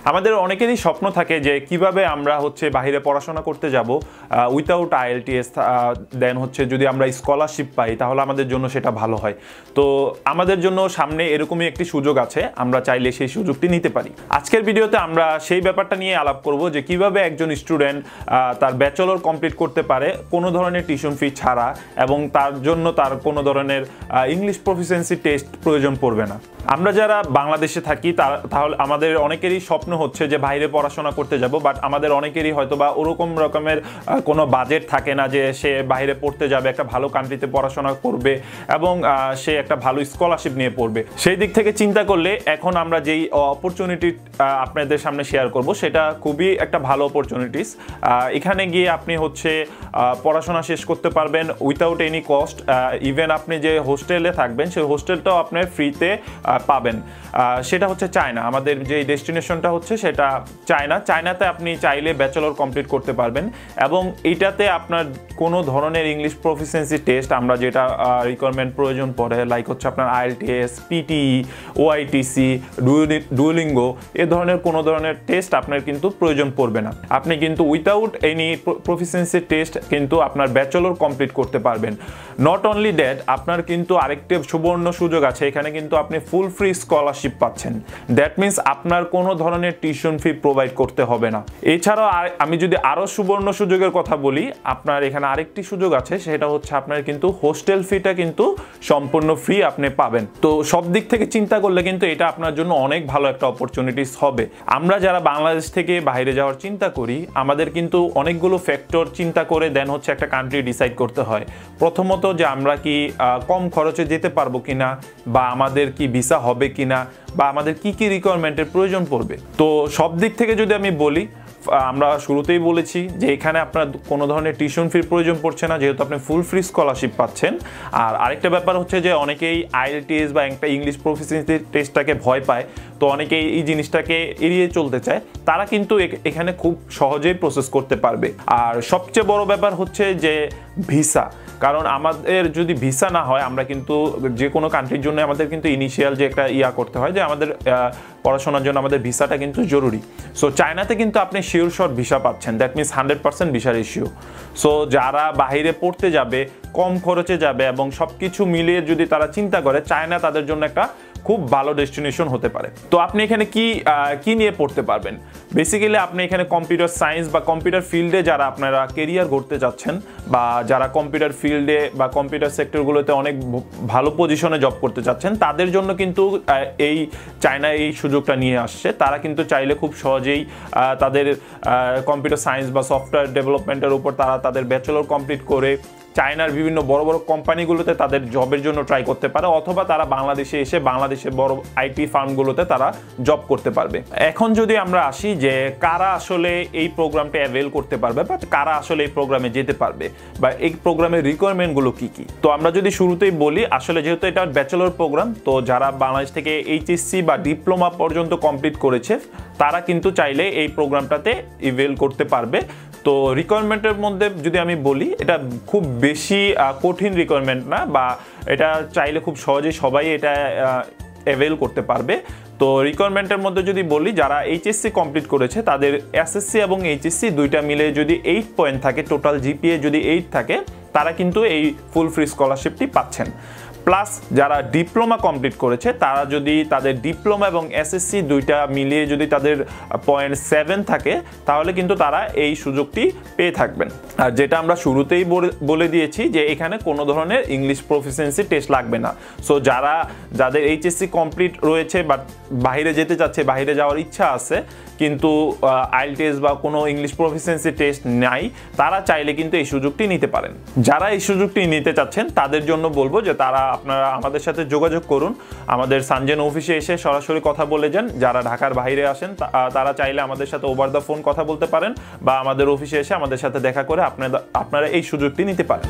আমাদের অনেকেরই স্বপ্ন থাকে যে কিভাবে আমরা হচ্ছে বাইরে পড়াশোনা করতে যাব উইথাউট আইএলটিএস, দেন হচ্ছে যদি আমরা স্কলারশিপ পাই তাহলে আমাদের জন্য সেটা ভালো হয়। তো আমাদের জন্য সামনে এরকমই একটি সুযোগ আছে, আমরা চাইলে সেই সুযোগটি নিতে পারি। আজকের ভিডিওতে আমরা সেই ব্যাপারটা নিয়ে আলাপ করব যে কিভাবে একজন স্টুডেন্ট তার ব্যাচেলর কমপ্লিট করতে পারে কোনো ধরনের টিউশন ফি ছাড়া, এবং তার জন্য তার কোনো ধরনের ইংলিশ প্রফিসিয়েন্সি টেস্ট প্রয়োজন পড়বে না। আমরা যারা বাংলাদেশে থাকি তাহলে আমাদের অনেকেরই স্বপ্ন হচ্ছে যে বাইরে পড়াশোনা করতে যাব, বাট আমাদের অনেকেরই হয়তো বা ওরকম রকমের কোনো বাজেট থাকে না যে সে বাইরে পড়তে যাবে, একটা ভালো কান্ট্রিতে পড়াশোনা করবে এবং সে একটা ভালো স্কলারশিপ নিয়ে পড়বে। সেই দিক থেকে চিন্তা করলে এখন আমরা যেই অপরচুনিটি আপনাদের সামনে শেয়ার করব সেটা খুবই একটা ভালো অপরচুনিটিস। এখানে গিয়ে আপনি হচ্ছে পড়াশোনা শেষ করতে পারবেন উইথাউট এনি কস্ট। ইভেন আপনি যে হোস্টেলে থাকবেন সেই হোস্টেলটাও আপনার ফ্রিতে পাবেন। সেটা হচ্ছে চায়না, আমাদের যে ডেস্টিনেশনটা হচ্ছে সেটা চায়নাতে আপনি চাইলে ব্যাচেলর কমপ্লিট করতে পারবেন, এবং এইটাতে আপনার কোনো ধরনের ইংলিশ প্রফিসিয়েন্সি টেস্ট আমরা যেটা রিকোয়ারমেন্ট প্রয়োজন পড়ে, লাইক হচ্ছে আপনার আইএলটিএস, পিটিই, ওআইটিসি, ডুওলিঙ্গো, এ ধরনের কোনো ধরনের টেস্ট আপনার কিন্তু প্রয়োজন পড়বে না। আপনি কিন্তু উইথাউট এনি প্রফিসিয়েন্সি টেস্ট কিন্তু আপনার ব্যাচেলর কমপ্লিট করতে পারবেন। নট অনলি দ্যাট, আপনার কিন্তু আরেকটি সুবর্ণ সুযোগ আছে, এখানে কিন্তু আপনি ফুল ফ্রি স্কলারশিপ পাচ্ছেন। দ্যাট মিনস আপনার কোনো ধরনের টিউশন ফি প্রোভাইড করতে হবে না। এছাড়াও আমি যদি আরও সুবর্ণ সুযোগের কথা বলি, আপনার এখানে আরেকটি সুযোগ আছে, সেটা হচ্ছে আপনার কিন্তু হোস্টেল ফিটা কিন্তু সম্পূর্ণ ফ্রি আপনি পাবেন। তো সব দিক থেকে চিন্তা করলে কিন্তু এটা আপনার জন্য অনেক ভালো একটা অপরচুনিটিস হবে। আমরা যারা বাংলাদেশ থেকে বাইরে যাওয়ার চিন্তা করি, আমাদের কিন্তু অনেকগুলো ফ্যাক্টর চিন্তা করে দেন হচ্ছে একটা কান্ট্রি ডিসাইড করতে হয়। প্রথমত যে আমরা কি কম খরচে যেতে পারবো কিনা, বা আমাদের কি ভিসা হবে কিনা, বা আমাদের কি কি রিকোয়ারমেন্টের প্রয়োজন পড়বে। তো সব দিক থেকে যদি আমি বলি, আমরা শুরুতেই বলেছি যে এখানে আপনার কোনো ধরনের টিউশন ফির প্রয়োজন পড়ছে না, যেহেতু আপনি ফুল ফ্রি স্কলারশিপ পাচ্ছেন। আর আরেকটা ব্যাপার হচ্ছে যে অনেকেই আইএলটিএস বা একটা ইংলিশ প্রফিসিয়েন্সি টেস্টটাকে ভয় পায়, তো অনেকেই এই জিনিসটাকে এড়িয়ে চলতে চায়, তারা কিন্তু এখানে খুব সহজেই প্রসেস করতে পারবে। আর সবচেয়ে বড় ব্যাপার হচ্ছে যে ভিসা, কারণ আমাদের যদি ভিসা না হয়, আমরা কিন্তু যে কোনো কান্ট্রির জন্য আমাদের কিন্তু ইনিশিয়াল যে একটা করতে হয় যে আমাদের পড়াশোনার জন্য আমাদের ভিসাটা কিন্তু জরুরি। সো চায়নাতে কিন্তু আপনি শিওর শর্ট ভিসা পাচ্ছেন, that means 100% visa ratio. So যারা বাইরে পড়তে যাবে, কম খরচে যাবে এবং সব কিছু মিলিয়ে যদি তারা চিন্তা করে, চায়না তাদের জন্য একটা খুব ভালো ডেস্টিনেশন হতে পারে। তো আপনি এখানে কি নিয়ে পড়তে পারবেন? বেসিক্যালি আপনি এখানে কম্পিউটার সায়েন্স বা কম্পিউটার ফিল্ডে যারা আপনারা কেরিয়ার গড়তে যাচ্ছেন, বা যারা কম্পিউটার ফিল্ডে বা কম্পিউটার সেক্টরগুলোতে অনেক ভালো পজিশনে জব করতে চাচ্ছেন, তাদের জন্য কিন্তু এই চায়না এই সুযোগটা নিয়ে আসছে। তারা কিন্তু চাইলে খুব সহজেই তাদের কম্পিউটার সায়েন্স বা সফটওয়্যার ডেভেলপমেন্টের উপর তারা তাদের ব্যাচেলর কমপ্লিট করে চায়নার বিভিন্ন বড় বড় কোম্পানিগুলোতে তাদের জবের জন্য ট্রাই করতে পারে, অথবা তারা বাংলাদেশে এসে বাংলাদেশের বড় আইটি ফার্মগুলোতে তারা জব করতে পারবে। এখন যদি আমরা আসি যে কারা আসলে এই প্রোগ্রামটা অ্যাভেল করতে পারবে, বা কারা আসলে এই প্রোগ্রামে যেতে পারবে, বা এই প্রোগ্রামের রিকোয়ারমেন্টগুলো কি কি। তো আমরা যদি শুরুতেই বলি, আসলে যেহেতু এটা ব্যাচেলর প্রোগ্রাম, তো যারা বাংলাদেশ থেকে এইচএসসি বা ডিপ্লোমা পর্যন্ত কমপ্লিট করেছে তারা কিন্তু চাইলে এই প্রোগ্রামটাতে অ্যাভেল করতে পারবে। তো রিকোয়ারমেন্টের মধ্যে যদি আমি বলি, এটা খুব বেশি কঠিন রিকোয়ারমেন্ট না, বা এটা চাইলে খুব সহজেই সবাই এটা অ্যাভেল করতে পারবে। তো রিকোয়ারমেন্টের মধ্যে যদি বলি, যারা এইচএসসি কমপ্লিট করেছে তাদের এসএসসি এবং এইচএসসি দুইটা মিলে যদি 8 পয়েন্ট থাকে, টোটাল জিপিএ যদি 8 থাকে, তারা কিন্তু এই ফুল ফ্রি স্কলারশিপটি পাচ্ছেন। প্লাস যারা ডিপ্লোমা কমপ্লিট করেছে, তারা যদি তাদের ডিপ্লোমা এবং এসএসসি দুইটা মিলিয়ে যদি তাদের 0.7 থাকে, তাহলে কিন্তু তারা এই সুযোগটি পেয়ে থাকবেন। আর যেটা আমরা শুরুতেই বলে দিয়েছি যে এখানে কোনো ধরনের ইংলিশ প্রফিসিয়েন্সি টেস্ট লাগবে না। সো যাদের এইচএসসি কমপ্লিট রয়েছে বাট বাইরে যেতে চাচ্ছে, বাইরে যাওয়ার ইচ্ছা আছে, কিন্তু আইএলটিএস বা কোনো ইংলিশ প্রফিসিয়েন্সি টেস্ট নাই, তারা চাইলে কিন্তু এই সুযোগটি নিতে পারেন। যারা এই সুযোগটি নিতে চাচ্ছেন তাদের জন্য বলবো যে আপনারা আমাদের সাথে যোগাযোগ করুন, আমাদের সানজেন অফিসে এসে সরাসরি কথা বলে যান। যারা ঢাকার বাইরে আসেন তারা চাইলে আমাদের সাথে ওভার দ্য ফোন কথা বলতে পারেন, বা আমাদের অফিসে এসে আমাদের সাথে দেখা করে আপনারা এই সুযোগটি নিতে পারেন।